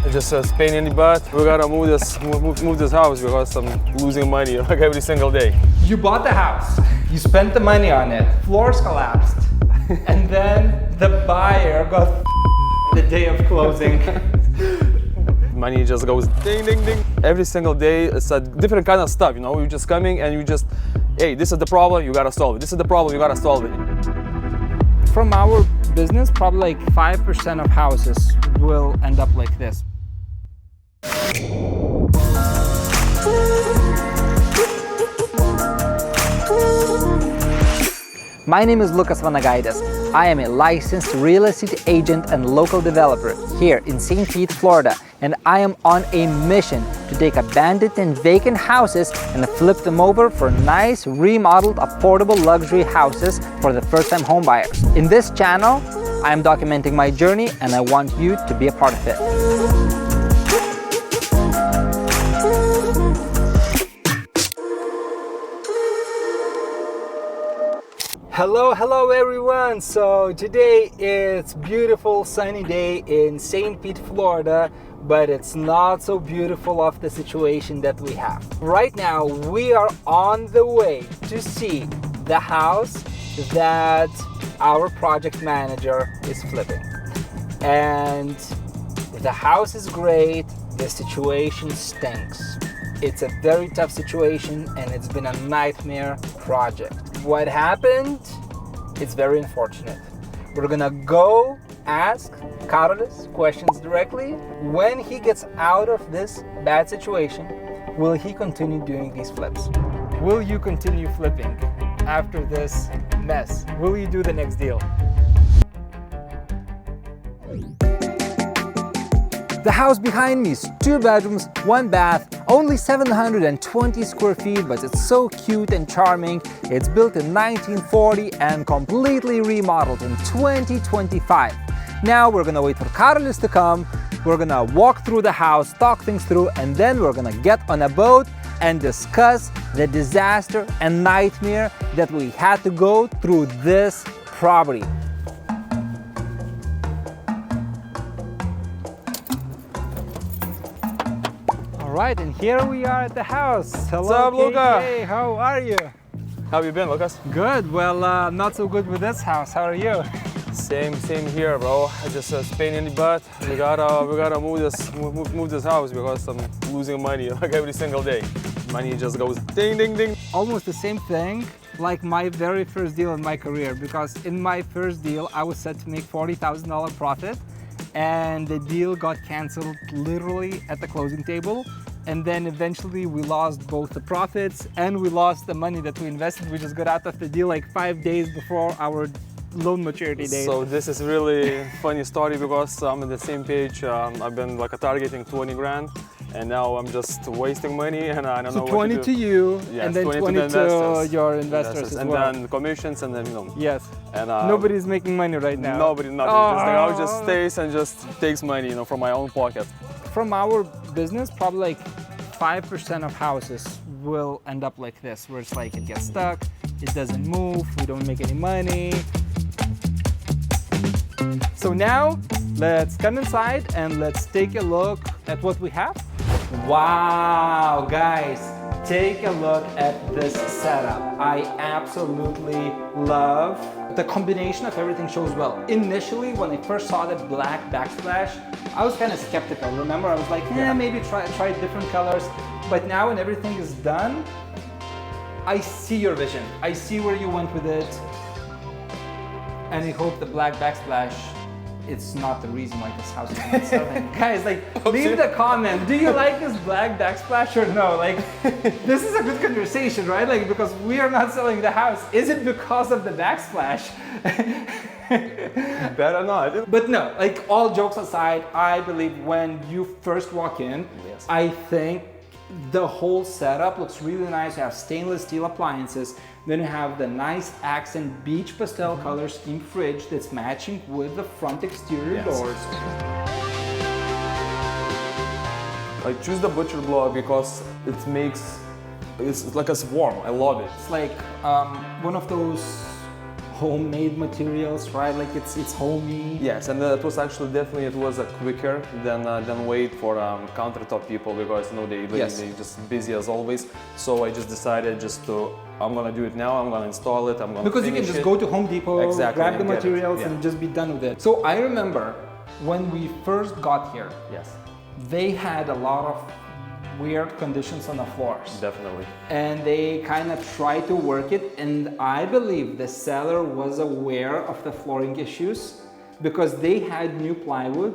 It's just a pain in the butt. We gotta move this house because I'm losing money like every single day. You bought the house, you spent the money on it, floors collapsed, and then the buyer got the day of closing. Money just goes ding, ding, ding. Every single day, it's a different kind of stuff, you know? You're just coming and you just, hey, this is the problem, you gotta solve it. This is the problem, you gotta solve it. From our business, probably like 5% of houses will end up like this. My name is Lucas Vanagaitis. I am a licensed real estate agent and local developer here in St. Pete, Florida, and I am on a mission to take abandoned and vacant houses and flip them over for nice, remodeled, affordable luxury houses for the first-time homebuyers. In this channel, I am documenting my journey and I want you to be a part of it. Hello everyone! So today it's beautiful sunny day in St. Pete, Florida, but it's not so beautiful of the situation that we have. Right now we are on the way to see the house that our project manager is flipping. And the house is great, the situation stinks. It's a very tough situation and it's been a nightmare project. What happened? It's very unfortunate. We're gonna go ask Carlos questions directly. When he gets out of this bad situation, will he continue doing these flips? Will you continue flipping after this mess? Will you do the next deal? The house behind me is 2 bedrooms, 1 bath, only 720 square feet, but it's so cute and charming. It's built in 1940 and completely remodeled in 2025. Now we're gonna wait for Carlos to come, we're gonna walk through the house, talk things through, and then we're gonna get on a boat and discuss the disaster and nightmare that we had to go through this property. Right, and here we are at the house. Hello, What's up, Luca? Hey, how are you? How have you been, Lucas? Good. Well, not so good with this house. How are you? Same here, bro. It's just a pain in the butt. We gotta move this house because I'm losing money like every single day. Money just goes ding, ding, ding. Almost the same thing like my very first deal in my career, because in my first deal, I was set to make $40,000 profit, and the deal got canceled literally at the closing table. And then eventually we lost both the profits and we lost the money that we invested. We just got out of the deal like 5 days before our loan maturity date. So this is really funny story because I'm on the same page. I've been like targeting 20 grand and now I'm just wasting money and I don't know what to do. So 20 to you, yes, and then 20 to your investors as and well. then commissions and then, you know. Yes. And nobody's making money right now. Nobody, nothing. Oh. Just the house just stays and just takes money, you know, from my own pocket. From our business, probably like 5% of houses will end up like this, where it's like it gets stuck, it doesn't move, we don't make any money. So now let's come inside and let's take a look at what we have. Wow, guys, take a look at this setup. I absolutely love the combination of everything shows well. Initially, when I first saw the black backsplash, I was kind of skeptical. Remember, I was like, maybe try different colors. But now when everything is done, I see your vision. I see where you went with it. And I hope the black backsplash, it's not the reason why this house is not selling. Guys, like, leave the comment. Do you like this black backsplash or no? Like, this is a good conversation, right? Like, because we are not selling the house. Is it because of the backsplash? Better not. But no, like, all jokes aside, I believe when you first walk in, yes. I think the whole setup looks really nice. You have stainless steel appliances. Then you have the nice accent beige pastel color scheme fridge that's matching with the front exterior doors. I choose the butcher block because it's like it's warm. I love it. It's like one of those homemade materials, right? Like it's homey. Yes, and it was actually definitely it was quicker than wait for countertop people, because you know they just busy as always. So I just decided I'm gonna do it now. I'm gonna install it. I'm gonna because you can just go to Home Depot, grab the materials, and just be done with it. So I remember when we first got here. Yes. They had a lot of weird conditions on the floors. Definitely. And they kind of tried to work it, and I believe the seller was aware of the flooring issues because they had new plywood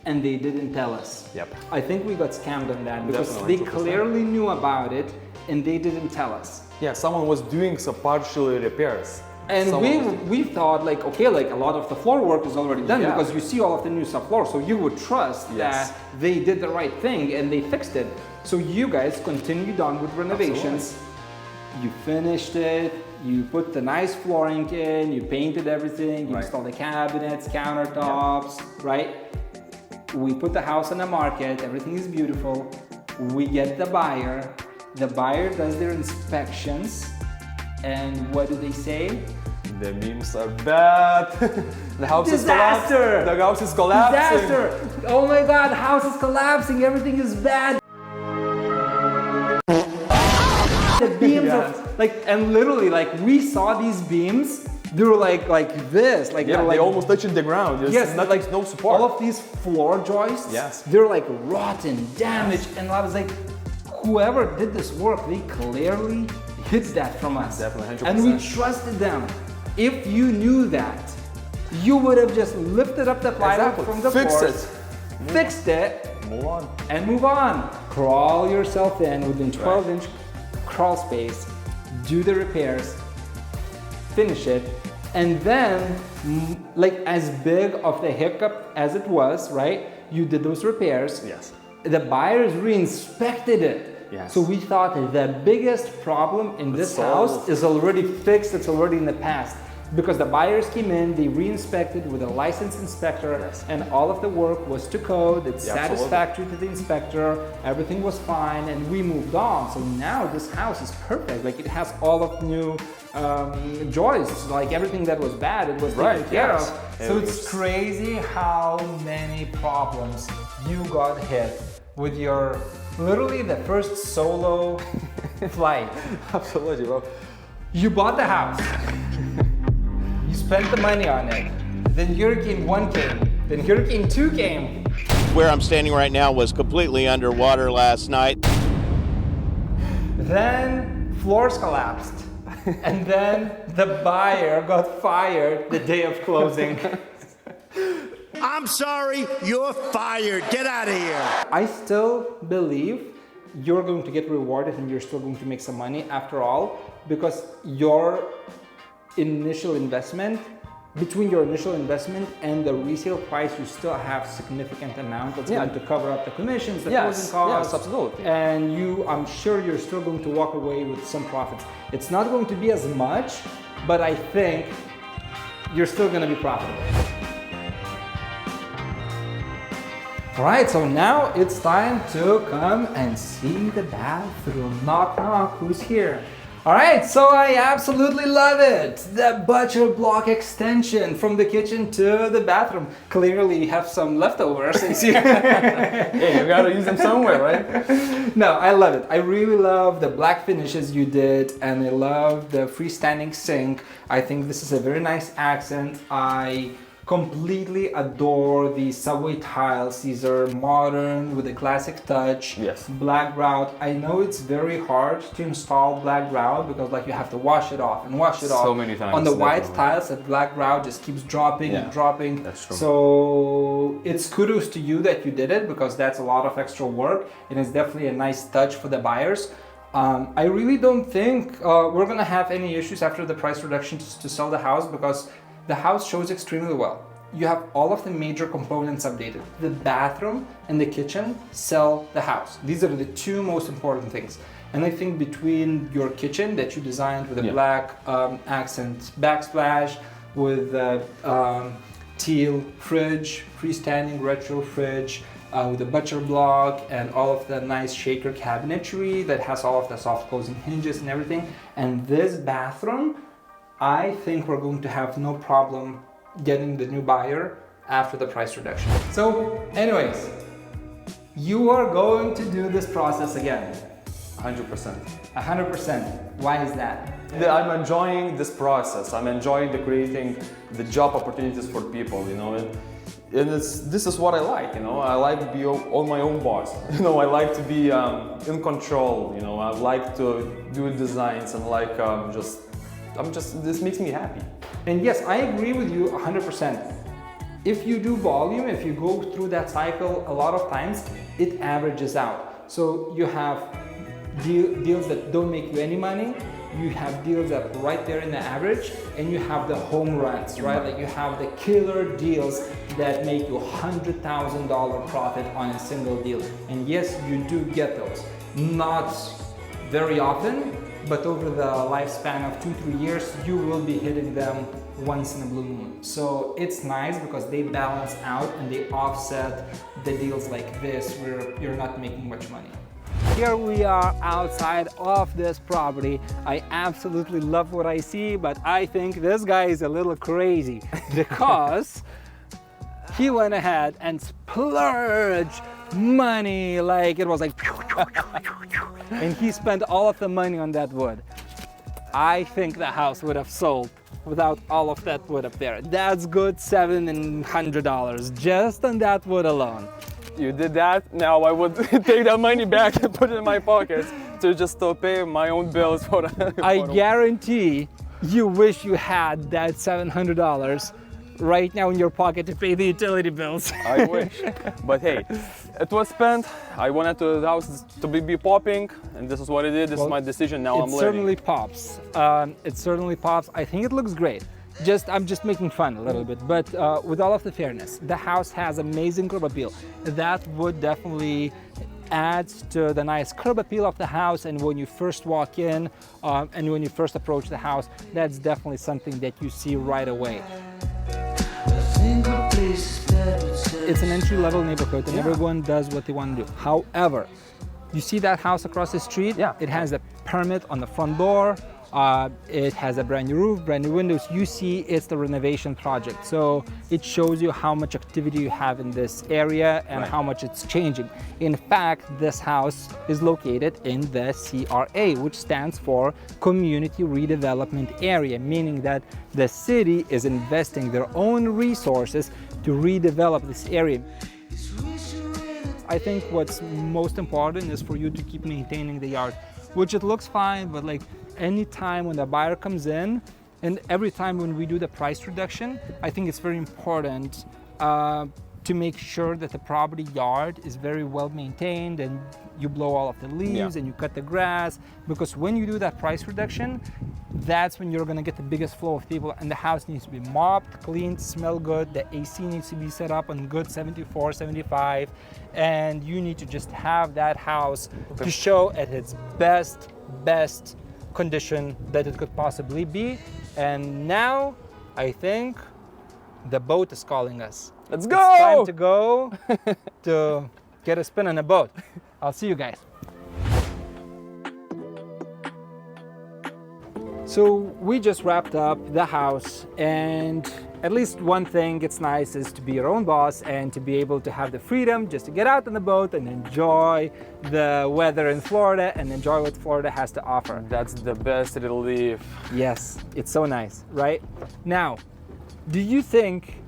and they didn't tell us. Yep. I think we got scammed on that because Definitely, they clearly knew about it and they didn't tell us. Yeah, someone was doing some partial repairs. And we thought like, okay, like a lot of the floor work is already done because you see all of the new subfloor, so you would trust that they did the right thing and they fixed it. So you guys continued on with renovations. Absolutely. You finished it, you put the nice flooring in, you painted everything, you installed the cabinets, countertops, right? We put the house on the market, everything is beautiful. We get the buyer does their inspections. And what do they say? The beams are bad. The house is collapsing. The house is collapsing. Disaster! Oh my God, the house is collapsing. Everything is bad. The beams are like, and literally, like we saw these beams. They were like this, like they almost touching the ground. There's like no support. All of these floor joists. They're like rotten, damaged, and I was like, whoever did this work, they clearly hid that from us. Definitely, 100%. And we trusted them. If you knew that, you would have just lifted up the plywood from the floor, fixed it, move on. Crawl yourself in within 12-inch crawl space, do the repairs, finish it, and then, like as big of the hiccup as it was, right? You did those repairs. Yes. The buyers re-inspected it. Yes. So we thought that the biggest problem in this house is already fixed, it's already in the past. Because the buyers came in, they re-inspected with a licensed inspector, and all of the work was to code, it's satisfactory to the inspector, everything was fine, and we moved on. So now this house is perfect, like it has all of the new joists, like everything that was bad, it was taken care of. So it's crazy how many problems you got hit with your literally the first solo flight. Absolutely, bro. You bought the house. You spent the money on it. Then Hurricane 1 came. Then Hurricane 2 came. Where I'm standing right now was completely underwater last night. Then floors collapsed. And then the buyer got fired the day of closing. I'm sorry, you're fired. Get out of here. I still believe you're going to get rewarded and you're still going to make some money after all, because your initial investment, between your initial investment and the resale price, you still have significant amount that's going to cover up the commissions, the closing costs. Yes, absolutely. And I'm sure you're still going to walk away with some profits. It's not going to be as much, but I think you're still going to be profitable. All right, so now it's time to come and see the bathroom. Knock, knock, who's here? All right, so I absolutely love it. The butcher block extension from the kitchen to the bathroom. Clearly you have some leftovers. Hey, you gotta use them somewhere, right? No, I love it. I really love the black finishes you did, and I love the freestanding sink. I think this is a very nice accent. I completely adore the subway tiles. These are modern with a classic touch. Yes. Black grout. I know it's very hard to install black grout because like you have to wash it off and wash it off. So many times. On the white tiles, that black grout just keeps dropping and dropping. That's true. So it's kudos to you that you did it, because that's a lot of extra work and it's definitely a nice touch for the buyers. I really don't think we're gonna have any issues after the price reduction to sell the house, because the house shows extremely well. You have all of the major components updated. The bathroom and the kitchen sell the house. These are the two most important things. And I think between your kitchen that you designed with a black accent backsplash, with a teal fridge, freestanding retro fridge, with the butcher block and all of the nice shaker cabinetry that has all of the soft closing hinges and everything. And this bathroom, I think we're going to have no problem getting the new buyer after the price reduction. So anyways, you are going to do this process again. 100%. 100%. Why is that? I'm enjoying this process. I'm enjoying the creating the job opportunities for people, you know, and this is what I like, you know. I like to be on my own boss. You know, I like to be in control. You know, I like to do designs and like this makes me happy. And yes, I agree with you 100%. If you do volume, if you go through that cycle, a lot of times it averages out. So you have deals that don't make you any money, you have deals that are right there in the average, and you have the home runs, right? Like you have the killer deals that make you $100,000 profit on a single deal. And yes, you do get those. Not very often, but over the lifespan of 2-3 years, you will be hitting them once in a blue moon. So it's nice because they balance out and they offset the deals like this where you're not making much money. Here we are outside of this property. I absolutely love what I see, but I think this guy is a little crazy because he went ahead and splurged money like it was like and he spent all of the money on that wood. I think the house would have sold without all of that wood up there. That's good $700 just on that wood alone. You did that, now I would take that money back and put it in my pockets to just pay my own bills for I guarantee you wish you had that $700 right now in your pocket to pay the utility bills. I wish, but hey, it was spent. I wanted the house to be popping, and this is what it is. This is my decision. Now I'm living. It certainly pops. It certainly pops. I think it looks great. I'm just making fun a little bit, but with all of the fairness, the house has amazing curb appeal. That would definitely adds to the nice curb appeal of the house, and when you first walk in and when you first approach the house, that's definitely something that you see right away. It's an entry-level neighborhood and everyone does what they want to do. However, you see that house across the street? Yeah. It has a permit on the front door. It has a brand new roof, brand new windows. You see it's the renovation project. So it shows you how much activity you have in this area and how much it's changing. In fact, this house is located in the CRA, which stands for Community Redevelopment Area, meaning that the city is investing their own resources to redevelop this area. I think what's most important is for you to keep maintaining the yard, which it looks fine, but like any time when the buyer comes in and every time when we do the price reduction, I think it's very important to make sure that the property yard is very well maintained and you blow all of the leaves and you cut the grass, because when you do that price reduction, that's when you're gonna get the biggest flow of people, and the house needs to be mopped, cleaned, smell good, the AC needs to be set up on good 74, 75, and you need to just have that house to show at its best condition that it could possibly be. And now I think the boat is calling us. Let's go! It's time to go to get a spin on a boat. I'll see you guys. So we just wrapped up the house, and at least one thing it's nice is to be your own boss and to be able to have the freedom just to get out on the boat and enjoy the weather in Florida and enjoy what Florida has to offer. That's the best relief. Yes, it's so nice, right? Now, do you think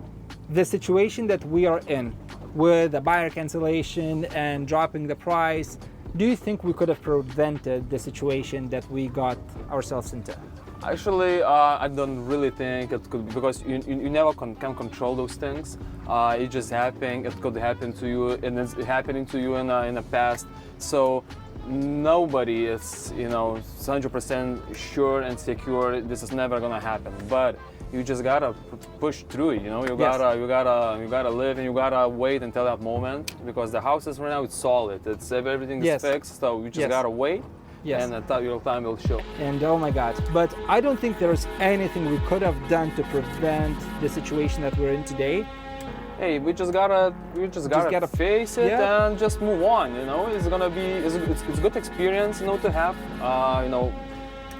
the situation that we are in with the buyer cancellation and dropping the price, do you think we could have prevented the situation that we got ourselves into? Actually, I don't really think it could, because you never can control those things. It just happened. It could happen to you, and it's happening to you in the past. So nobody is, 100% sure and secure this is never gonna happen. But you just gotta push through it. You gotta live, and you gotta wait until that moment, because the house is right now, it's solid. Everything is fixed. So you just gotta wait. Yes. And your time will show. And oh my God, but I don't think there's anything we could have done to prevent the situation that we're in today. Hey, we just gotta face it and just move on. It's gonna be it's good experience, to have.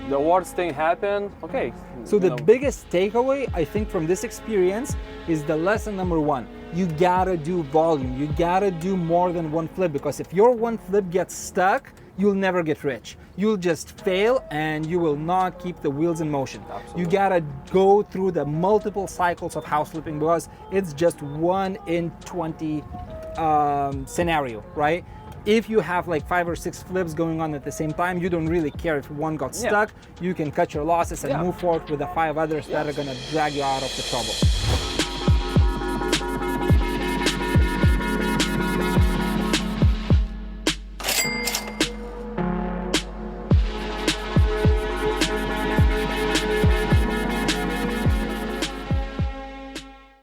the worst thing happened, okay. So the biggest takeaway, I think, from this experience is the lesson number one. You gotta do volume. You gotta do more than one flip, because if your one flip gets stuck, you'll never get rich. You'll just fail and you will not keep the wheels in motion. Absolutely. You gotta go through the multiple cycles of house flipping, because it's just 1 in 20 scenario, right? If you have like 5 or 6 flips going on at the same time, you don't really care if one got stuck. You can cut your losses and move forward with the 5 others that are gonna drag you out of the trouble.